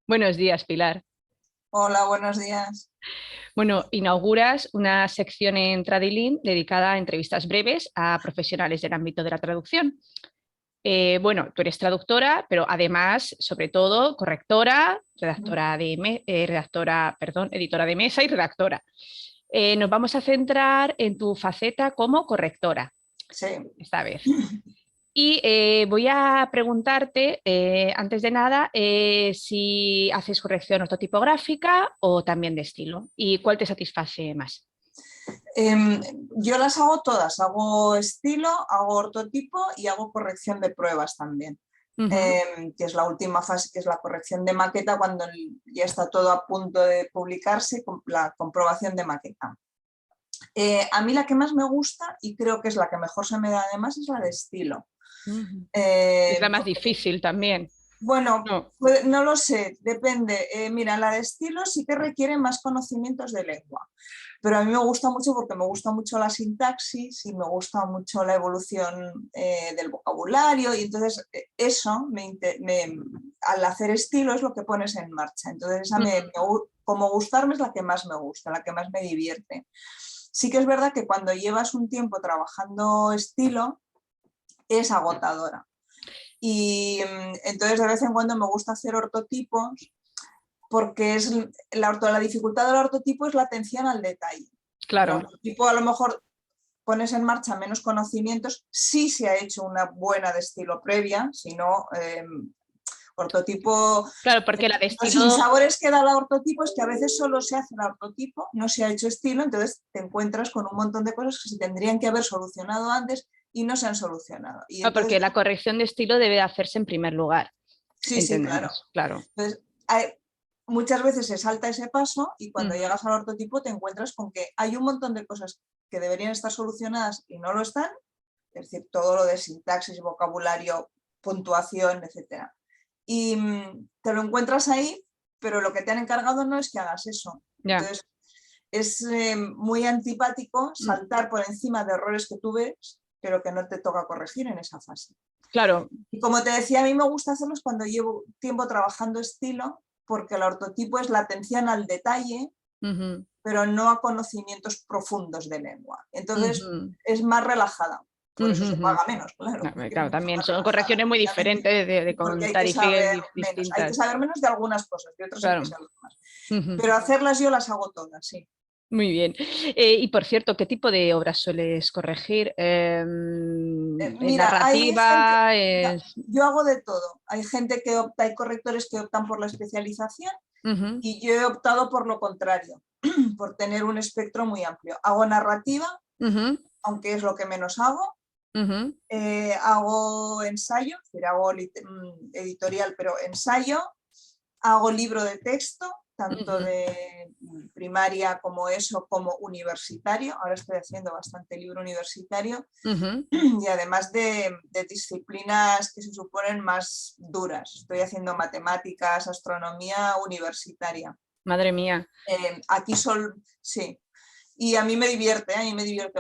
Buenos días, Pilar. Hola, buenos días. Bueno, inauguras una sección en Tradilin dedicada a entrevistas breves a profesionales del ámbito de la traducción. Bueno, tú eres traductora, pero además, sobre todo, correctora, editora de mesa y redactora. Nos vamos a centrar en tu faceta como correctora Sí. esta vez. Y voy a preguntarte, antes de nada, si haces corrección ortotipográfica o también de estilo y cuál te satisface más. Em, yo las hago todas, hago estilo, hago ortotipo y hago corrección de pruebas también. Ujú. Que es la última fase, que es la corrección de maqueta, cuando ya está todo a punto de publicarse, con la comprobación de maqueta. A mí la que más me gusta, y creo que es la que mejor se me da además, es la de estilo. Ujú. Es la más Porque difícil también, bueno, ¿no? no lo sé, depende. Mira, la de estilo sí que requiere más conocimientos de lengua, pero a mí me gusta mucho porque me gusta mucho la sintaxis y me gusta mucho la evolución del vocabulario, y entonces eso, al hacer estilo, es lo que pones en marcha. Entonces esa Ujú. como gustarme, es la que más me gusta, la que más me divierte. Sí que es verdad que cuando llevas un tiempo trabajando estilo es agotadora. Y entonces de vez en cuando me gusta hacer ortotipos, porque la dificultad del ortotipo es la atención al detalle. El Claro, ortotipo, a lo mejor pones en marcha menos conocimientos si se ha hecho una buena de estilo previa, si no, ortotipo, claro, porque la de los estilo, sinsabores que da la ortotipo es que a veces solo se hace el ortotipo, no se ha hecho estilo, entonces te encuentras con un montón de cosas que se tendrían que haber solucionado antes y no se han solucionado. Y porque entonces, la corrección de estilo debe hacerse en primer lugar, sí, sí, claro. entendemos, claro. Entonces, muchas veces se salta ese paso y cuando Ujú. llegas al ortotipo te encuentras con que hay un montón de cosas que deberían estar solucionadas y no lo están, es decir, todo lo de sintaxis, vocabulario, puntuación, etc. Y te lo encuentras ahí, pero lo que te han encargado no es que hagas eso. Ya. Entonces, es muy antipático Mm. saltar por encima de errores que tú ves, pero que no te toca corregir en esa fase. Claro. Y como te decía, a mí me gusta hacerlos cuando llevo tiempo trabajando estilo, porque el ortotipo es la atención al detalle, Ujú. pero no a conocimientos profundos de lengua. Entonces Ujú. es más relajada, por Ujú. eso se Ujú. paga menos, claro, No, porque es claro, mucho también más son relajada, correcciones muy obviamente, diferentes porque con hay que tarifas saber menos, hay que distintas. saber menos de algunas cosas, de otras hay que Claro. saber más. Ujú. Pero hacerlas yo las hago todas, sí. Muy bien. Y por cierto, ¿qué tipo de obras sueles corregir? Mira, hay gente, ¿Narrativa? yo hago de todo. Hay gente que opta, hay correctores que optan por la especialización, Ujú. y yo he optado por lo contrario, por tener un espectro muy amplio. Hago narrativa, Ujú. aunque es lo que menos hago. Ujú. Hago ensayo, es decir, hago editorial, pero ensayo. Hago libro de texto, tanto Ujú. de primaria como eso, como universitario. Ahora estoy haciendo bastante libro universitario. Ujú. Y además de disciplinas que se suponen más duras. Estoy haciendo matemáticas, astronomía universitaria. Madre mía, Aquí son, sí. Y a mí me divierte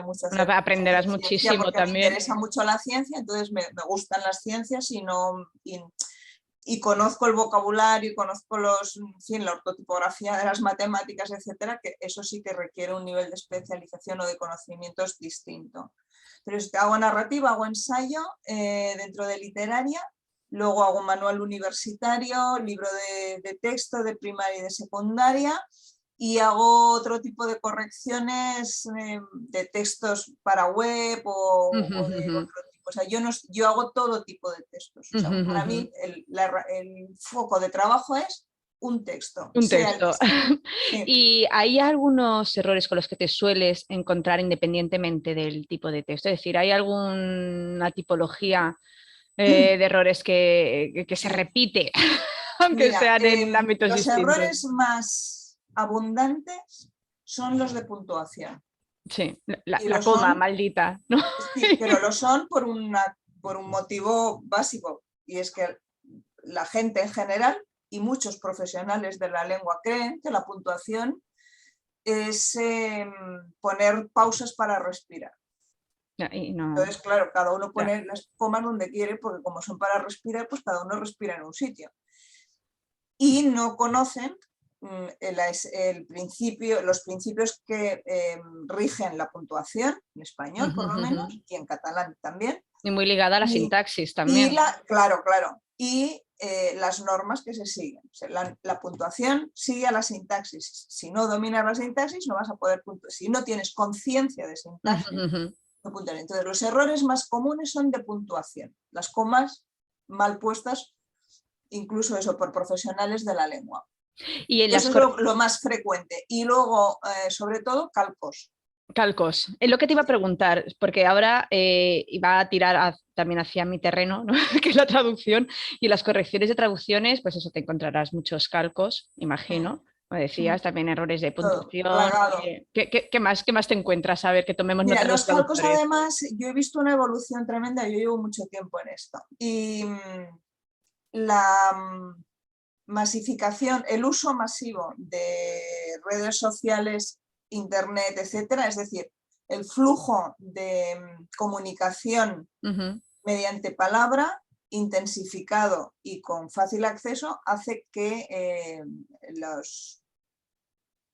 mucho bueno, hacer aprenderás ciencia, muchísimo porque me también. interesa mucho la ciencia, entonces me gustan las ciencias y, no, y conozco el vocabulario, y conozco en fin, la ortotipografía de las matemáticas, etcétera, que eso sí que requiere un nivel de especialización o de conocimientos distinto. Pero es que hago narrativa, hago ensayo dentro de literaria, luego hago manual universitario, libro de texto de primaria y de secundaria, y hago otro tipo de correcciones de textos para web Ujú. o de Ujú. otro tipo. O sea, yo hago todo tipo de textos. O sea, Ujú. para Ujú. mí el foco de trabajo es un texto, Un sea el que texto. sea. Sí. ¿Y hay algunos errores con los que te sueles encontrar independientemente del tipo de texto? Es decir, ¿hay alguna tipología de errores que se repite, aunque Mira, sean en ámbitos los distintos? errores más abundantes son los de puntuación. Sí, Y la lo coma, son, maldita, ¿no? sí, pero lo son por un motivo básico, y es que la gente en general y muchos profesionales de la lengua creen que la puntuación es poner pausas para respirar. Y no, Entonces, claro, cada uno ya. pone las comas donde quiere, porque como son para respirar, pues cada uno respira en un sitio. y no conocen los principios que rigen la puntuación, en español por lo menos, y en catalán también. Y muy ligada a la sintaxis también. Claro. Y las normas que se siguen. O sea, la puntuación sigue a la sintaxis. Si no dominas la sintaxis, no vas a poder puntuar. Si no tienes conciencia de sintaxis, no puntuar. Entonces, los errores más comunes son de puntuación. Las comas mal puestas, incluso eso, por profesionales de la lengua. Y eso es lo más frecuente. Y luego, sobre todo, calcos. Calcos. Es lo que te iba a preguntar, porque ahora iba a tirar también hacia mi terreno, ¿no? Que es la traducción, y las correcciones de traducciones, pues eso, te encontrarás muchos calcos, imagino. Como decías, también errores de puntuación. ¿Qué más te encuentras? A ver, que tomemos nota de los calcos, además, yo he visto una evolución tremenda, yo llevo mucho tiempo en esto. Y la masificación, el uso masivo de redes sociales, internet, etcétera, es decir, el flujo de comunicación mediante palabra intensificado y con fácil acceso hace que los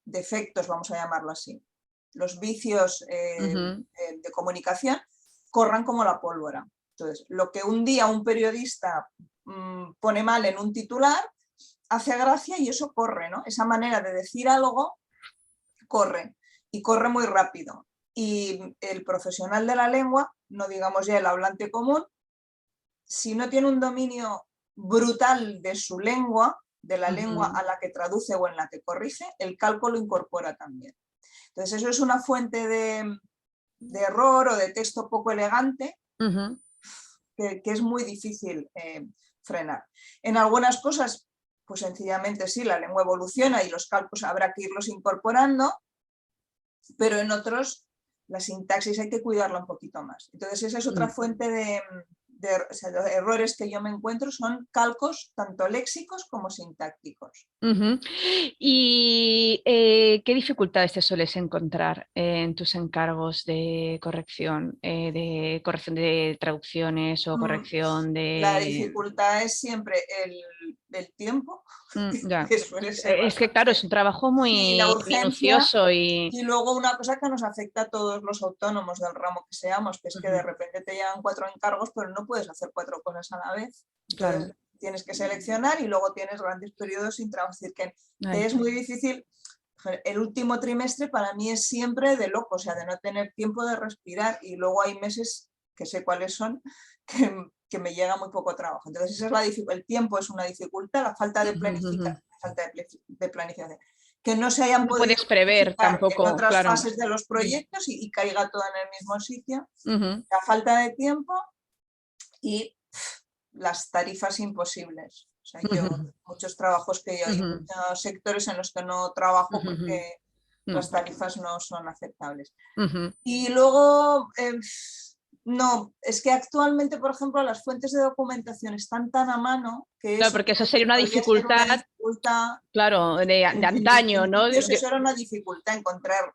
defectos, vamos a llamarlo así, los vicios de comunicación corran como la pólvora. Entonces, lo que un día un periodista pone mal en un titular, hace gracia y eso corre, ¿no? Esa manera de decir algo corre, y corre muy rápido. Y el profesional de la lengua, no digamos ya el hablante común, si no tiene un dominio brutal de su lengua, de la lengua a la que traduce o en la que corrige, el cálculo incorpora también. Entonces eso es una fuente de error o de texto poco elegante que es muy difícil frenar. En algunas cosas, pues sencillamente sí, la lengua evoluciona y los calcos habrá que irlos incorporando, pero en otros la sintaxis hay que cuidarla un poquito más. Entonces esa es otra fuente de errores que yo me encuentro, son calcos tanto léxicos como sintácticos. ¿Y qué dificultades te sueles encontrar en tus encargos de corrección de traducciones o corrección de...? La dificultad es siempre el tiempo, que suele ser es que claro, es un trabajo muy minucioso y luego una cosa que nos afecta a todos los autónomos del ramo que seamos, que es que de repente te llegan 4 encargos, pero no puedes hacer 4 cosas a la vez. Entonces tienes que seleccionar y luego tienes grandes periodos sin traducir, que es muy difícil. El último trimestre para mí es siempre de loco, o sea, de no tener tiempo de respirar, y luego hay meses, que sé cuáles son, que me llega muy poco trabajo. Entonces esa es el tiempo es una dificultad, la falta de planificación, que no se hayan podido prever tampoco en otras fases de los proyectos y caiga todo en el mismo sitio, la falta de tiempo y las tarifas imposibles. O sea, muchos trabajos que yo, hay muchos sectores en los que no trabajo porque las tarifas no son aceptables. Y luego, no, es que actualmente, por ejemplo, las fuentes de documentación están tan a mano que claro, porque eso sería una dificultad, claro, de antaño, ¿no? Eso era una dificultad, encontrar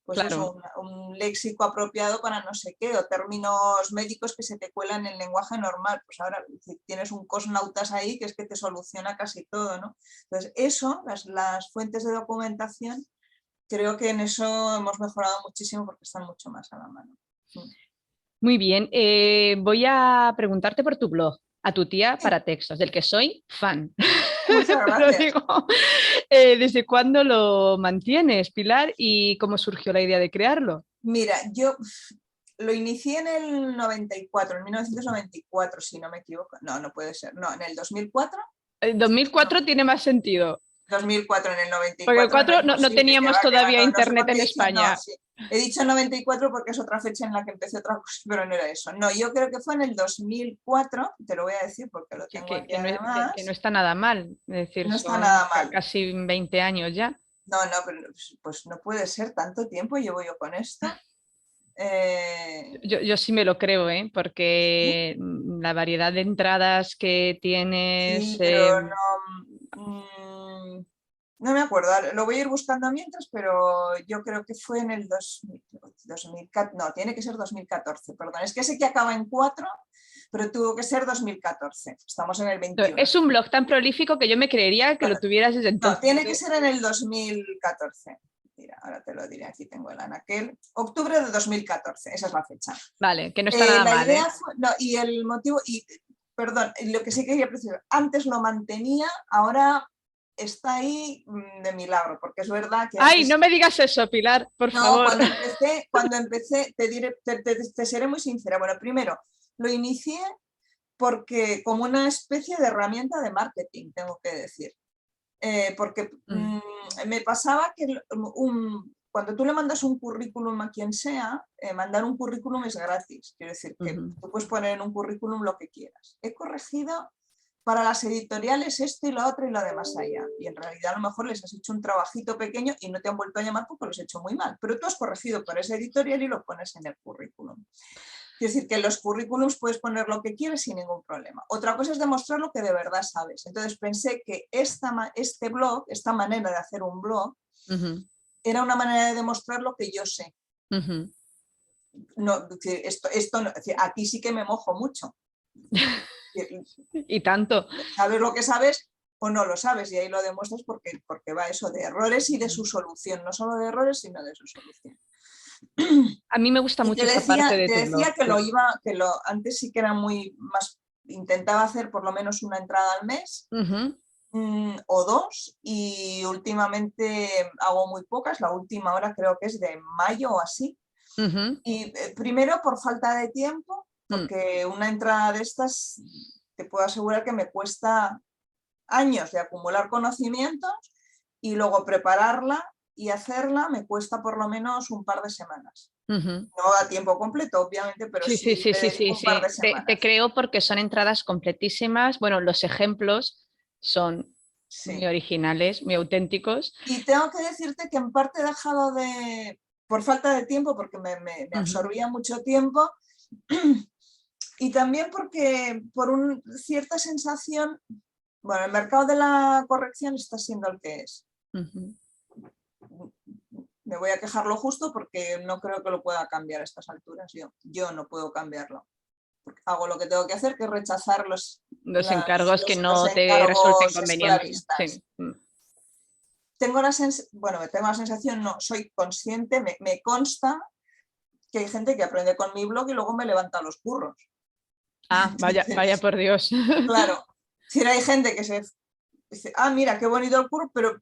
pues eso, un léxico apropiado para no sé qué, o términos médicos que se te cuelan en el lenguaje normal. Pues ahora tienes un cosnautas ahí que es que te soluciona casi todo, ¿no? Entonces eso, las fuentes de documentación, creo que en eso hemos mejorado muchísimo porque están mucho más a la mano. Muy bien, voy a preguntarte por tu blog, A tu tía para textos, del que soy fan. Muchas gracias. Digo, ¿desde cuándo lo mantienes, Pilar? ¿Y cómo surgió la idea de crearlo? Mira, yo lo inicié en el 94, en 1994, si no me equivoco. No, no puede ser. No, en el 2004. El 2004 tiene más sentido. 2004, en el 94. Porque el 4 no teníamos todavía internet en España. No, sí. He dicho 94 porque es otra fecha en la que empecé otra cosa, pero no era eso. No, yo creo que fue en el 2004, te lo voy a decir porque lo tengo aquí además. Que no está nada mal, es decir, no está nada mal. Casi 20 años ya. No, pero pues no puede ser, tanto tiempo llevo yo con esto. Yo sí me lo creo, porque la variedad de entradas que tienes... Sí, pero no me acuerdo, lo voy a ir buscando mientras, pero yo creo que fue en el 2014, no, tiene que ser 2014, perdón, es que sé que acaba en 4, pero tuvo que ser 2014, estamos en el 21. Es un blog tan prolífico que yo me creería que lo tuvieras desde entonces. No, tiene que ser en el 2014. Mira, ahora te lo diré, aquí tengo el anaquel. Octubre de 2014, esa es la fecha. Vale, que no está nada mal. No, y el motivo, perdón, lo que sí quería precisar, antes lo mantenía, ahora está ahí de milagro, porque es verdad que... Ay, no me digas eso, Pilar, por favor. Cuando empecé, te seré muy sincera. Bueno, primero, lo inicié porque como una especie de herramienta de marketing, tengo que decir. Porque me pasaba que cuando tú le mandas un currículum a quien sea, mandar un currículum es gratis. Quiero decir que tú puedes poner en un currículum lo que quieras. He corregido para las editoriales esto y lo otro y lo de más allá. Y en realidad a lo mejor les has hecho un trabajito pequeño y no te han vuelto a llamar porque lo has hecho muy mal. Pero tú has corregido para esa editorial y lo pones en el currículum. Es decir, que en los currículums puedes poner lo que quieres sin ningún problema. Otra cosa es demostrar lo que de verdad sabes. Entonces pensé que este blog, esta manera de hacer un blog, era una manera de demostrar lo que yo sé. No, esto no, aquí sí que me mojo mucho. Y tanto. ¿Sabes lo que sabes o no lo sabes? Y ahí lo demuestras porque va eso de errores y de su solución. No solo de errores, sino de su solución. A mí me gusta mucho esta parte de tu blog. Antes sí que era más, intentaba hacer por lo menos una entrada al mes o dos, y últimamente hago muy pocas, la última hora creo que es de mayo o así. Y primero por falta de tiempo, porque una entrada de estas te puedo asegurar que me cuesta años de acumular conocimientos, y luego prepararla y hacerla me cuesta por lo menos un par de semanas. No a tiempo completo, obviamente, pero sí un par de semanas. Te creo, porque son entradas completísimas. Bueno, los ejemplos son muy originales, muy auténticos. Y tengo que decirte que en parte he dejado por falta de tiempo, porque me absorbía mucho tiempo, y también porque por cierta sensación, bueno, el mercado de la corrección está siendo el que es. Me voy a quejar lo justo porque no creo que lo pueda cambiar a estas alturas. Yo no puedo cambiarlo. Hago lo que tengo que hacer, que es rechazar los encargos que no te resulten convenientes. Sí. Tengo la sensación, no, soy consciente, me consta que hay gente que aprende con mi blog y luego me levanta los curros. Ah, vaya por Dios. Claro, si hay gente que dice, mira, qué bonito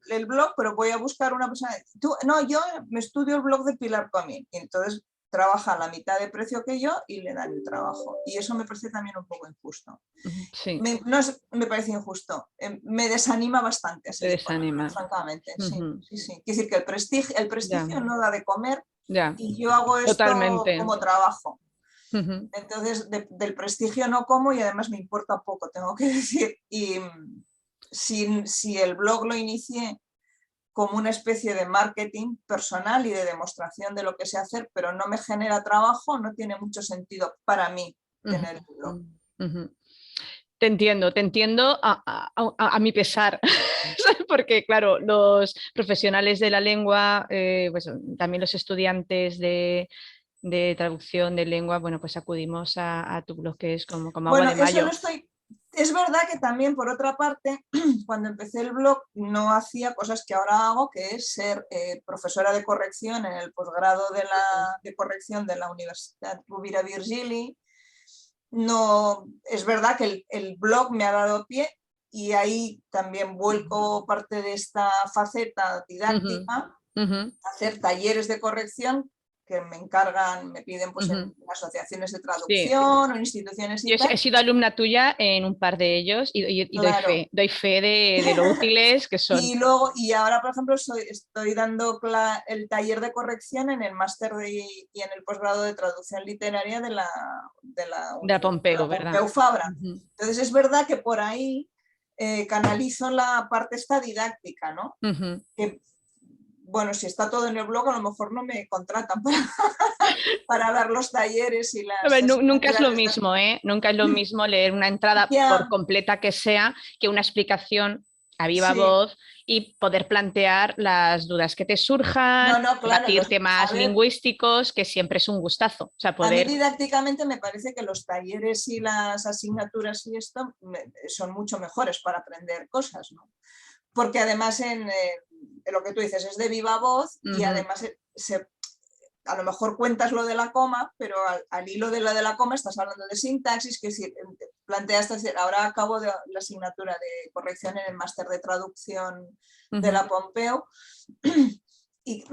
el blog, pero voy a buscar una persona. Yo me estudio el blog de Pilar Comín, y entonces trabaja a la mitad de precio que yo y le dan el trabajo. Y eso me parece también un poco injusto. Sí. Me parece injusto, me desanima bastante. Te desanima. Francamente, sí. Quiere decir que el prestigio no da de comer, y yo hago esto como trabajo. Entonces, del prestigio no como, y además me importa poco, tengo que decir. Y si el blog lo inicié como una especie de marketing personal y de demostración de lo que sé hacer, pero no me genera trabajo, no tiene mucho sentido para mí tener el blog. Te entiendo a mi pesar, porque claro, los profesionales de la lengua, pues, también los estudiantes de traducción de lengua, bueno, pues acudimos a tu blog, que es como agua de mayo. Es verdad que también, por otra parte, cuando empecé el blog no hacía cosas que ahora hago, que es ser profesora de corrección en el posgrado de corrección de la Universidad Rovira Virgili. No, es verdad que el blog me ha dado pie, y ahí también vuelco parte de esta faceta didáctica, hacer talleres de corrección que me piden pues, en asociaciones de traducción o en instituciones y tal. He sido alumna tuya en un par de ellos y claro, doy fe de lo útiles que son. Y ahora, por ejemplo, estoy dando el taller de corrección en el máster y en el posgrado de traducción literaria de la Pompeu, ¿verdad? Pompeu Fabra. Entonces es verdad que por ahí canalizo la parte esta didáctica, ¿no? Que, bueno, si está todo en el blog, a lo mejor no me contratan para dar los talleres y las... Nunca es lo mismo, ¿eh? Nunca es lo mismo leer una entrada, por completa que sea, que una explicación a viva Sí, voz y poder plantear las dudas que te surjan, no, claro, debatir temas a ver, lingüísticos, que siempre es un gustazo. O sea, a mí poder... didácticamente me parece que los talleres y las asignaturas y esto son mucho mejores para aprender cosas, ¿no? Porque además en lo que tú dices es de viva voz y Ujú, además a lo mejor cuentas lo de la coma, pero al hilo de lo de la coma estás hablando de sintaxis, que si planteas, ahora acabo de la asignatura de corrección en el máster de traducción de ujú, la Pompeu y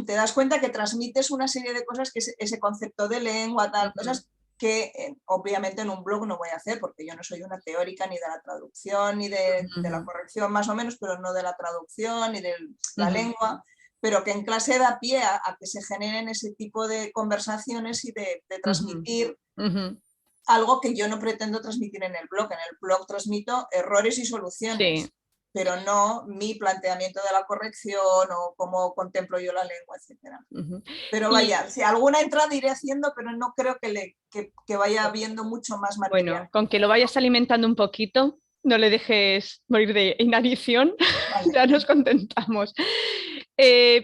te das cuenta que transmites una serie de cosas, que es ese concepto de lengua, tal, ujú, cosas que obviamente en un blog no voy a hacer porque yo no soy una teórica ni de la traducción ni de la ujú, corrección más o menos, pero no de la traducción ni de la ujú, lengua, pero que en clase da pie a que se generen ese tipo de conversaciones y de ujú, transmitir ujú. algo que yo no pretendo transmitir en el blog. En el blog transmito errores y Sí. soluciones, pero no mi planteamiento de la corrección o cómo contemplo yo la lengua, etcétera. Ujú. Pero Y vaya, si alguna entrada iré haciendo, pero no creo que vaya habiendo mucho más material. bueno, con que lo vayas alimentando un poquito, no le dejes morir de inanición, Vale, ya nos contentamos.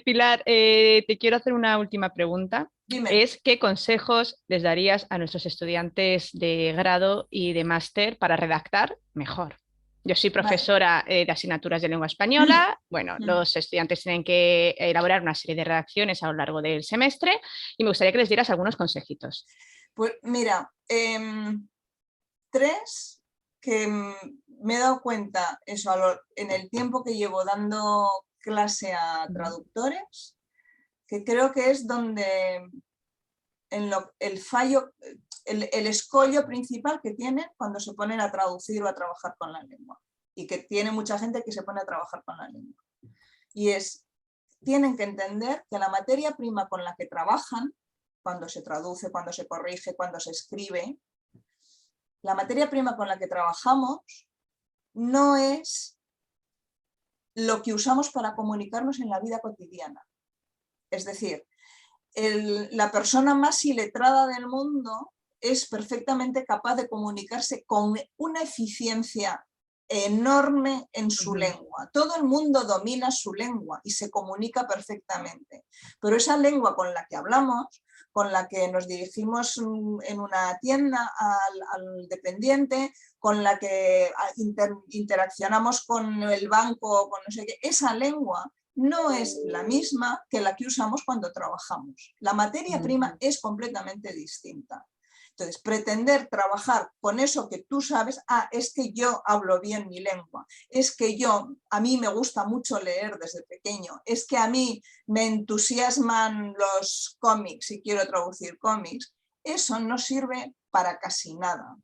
Pilar, te quiero hacer una última pregunta. dime. Es, ¿qué consejos les darías a nuestros estudiantes de grado y de máster para redactar mejor? Yo soy Vale. profesora de asignaturas de lengua española. Bueno, los estudiantes tienen que elaborar una serie de redacciones a lo largo del semestre y me gustaría que les dieras algunos consejitos. Pues mira, tres que me he dado cuenta, eso, en el tiempo que llevo dando clase a Ujú, traductores, que creo que es donde el fallo, el escollo principal que tienen cuando se ponen a traducir o a trabajar con la lengua. Y que tiene mucha gente que se pone a trabajar con la lengua. Y tienen que entender que la materia prima con la que trabajan, cuando se traduce, cuando se corrige, cuando se escribe, la materia prima con la que trabajamos no es lo que usamos para comunicarnos en la vida cotidiana. Es decir, la persona más iletrada del mundo es perfectamente capaz de comunicarse con una eficiencia enorme en su ujú, lengua. Todo el mundo domina su lengua y se comunica perfectamente, pero esa lengua con la que hablamos, con la que nos dirigimos en una tienda al dependiente, con la que interaccionamos con el banco, con no sé qué, esa lengua no es la misma que la que usamos cuando trabajamos. La materia ujú. prima es completamente distinta. Entonces, pretender trabajar con eso que tú sabes, es que yo hablo bien mi lengua, es que a mí me gusta mucho leer desde pequeño, es que a mí me entusiasman los cómics y quiero traducir cómics, eso no sirve para casi nada.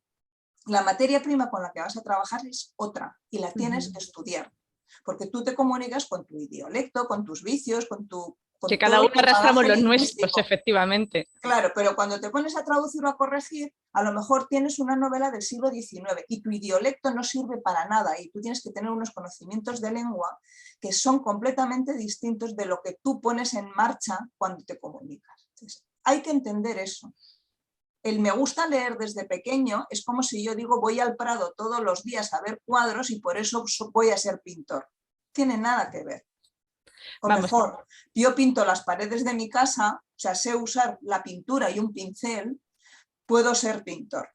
La materia prima con la que vas a trabajar es otra y la tienes Ujú. que estudiar, porque tú te comunicas con tu dialecto, con tus vicios, Que con cada todo uno tu arrastramos bagaje los nuestros, lingüístico. efectivamente. Claro, pero cuando te pones a traducir o a corregir, a lo mejor tienes una novela del siglo XIX y tu dialecto no sirve para nada y tú tienes que tener unos conocimientos de lengua que son completamente distintos de lo que tú pones en marcha cuando te comunicas. Entonces, hay que entender eso. El me gusta leer desde pequeño es como si yo digo voy al Prado todos los días a ver cuadros y por eso voy a ser pintor. Tiene nada que ver. O Vamos, mejor, yo pinto las paredes de mi casa, o sea, sé usar la pintura y un pincel, puedo ser pintor.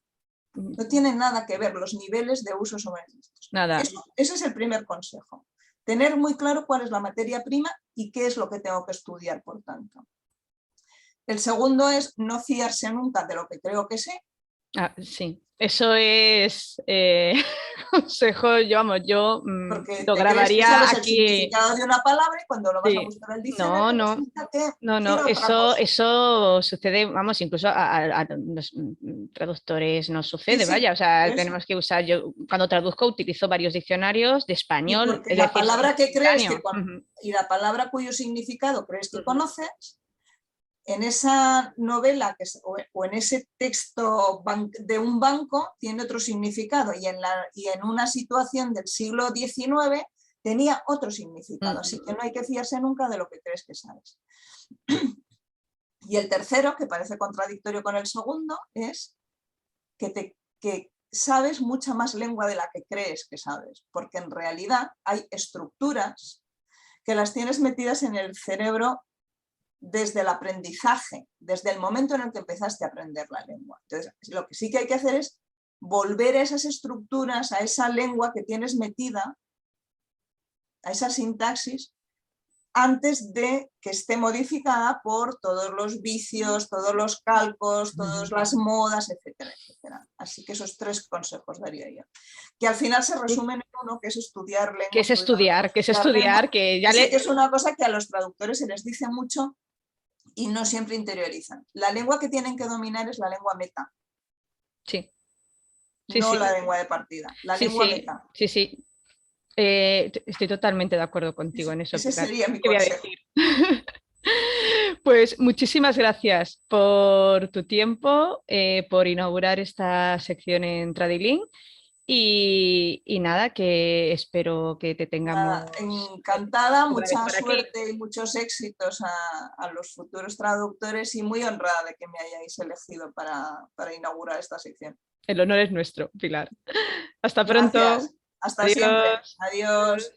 No tiene nada que ver, los niveles de uso son estos. nada. Ese es el primer consejo. Tener muy claro cuál es la materia prima y qué es lo que tengo que estudiar, por tanto. El segundo es no fiarse nunca de lo que creo que sé. Ah, sí, eso es consejo, yo, vamos, yo Porque lo te crees que grabaría sabes el aquí. significado de una palabra y cuando lo vas a Sí. buscar al No, diccionario no, resulta que no, no, quiere otra cosa. eso sucede, vamos, incluso a los traductores nos Sí, sucede, sí, vaya, o por sea, eso. tenemos que usar, yo cuando traduzco utilizo varios diccionarios de Y español, porque es la decir, palabra que crees simultáneo. Ujú, y la palabra cuyo significado crees que ujú, conoces, en esa novela o en ese texto de un banco tiene otro significado y en una situación del siglo XIX tenía otro significado. Así que ujú, no hay que fiarse nunca de lo que crees que sabes. Y el tercero, que parece contradictorio con el segundo, es que sabes mucha más lengua de la que crees que sabes, porque en realidad hay estructuras que las tienes metidas en el cerebro desde el aprendizaje, desde el momento en el que empezaste a aprender la lengua. Entonces, lo que sí que hay que hacer es volver a esas estructuras, a esa lengua que tienes metida, a esa sintaxis, antes de que esté modificada por todos los vicios, todos los calcos, todas las modas, etcétera, etcétera. Así que esos 3 consejos daría yo. Que al final se resumen en uno, que es estudiar lengua. Que es estudiar, que ya sé que es una cosa que a los traductores se les dice mucho y no siempre interiorizan. La lengua que tienen que dominar es la lengua meta. Sí. No la lengua de partida, la lengua meta. Sí, sí. Estoy totalmente de acuerdo contigo en eso. Ese Pilar. sería mi ¿Qué voy a consejo. decir? Pues muchísimas gracias por tu tiempo, por inaugurar esta sección en Tradilink y nada, que espero que te tengamos encantada, otra vez mucha por aquí. suerte y muchos éxitos a los futuros traductores y muy honrada de que me hayáis elegido para inaugurar esta sección. El honor es nuestro, Pilar. Hasta pronto. Gracias. Hasta Adiós. siempre. Adiós.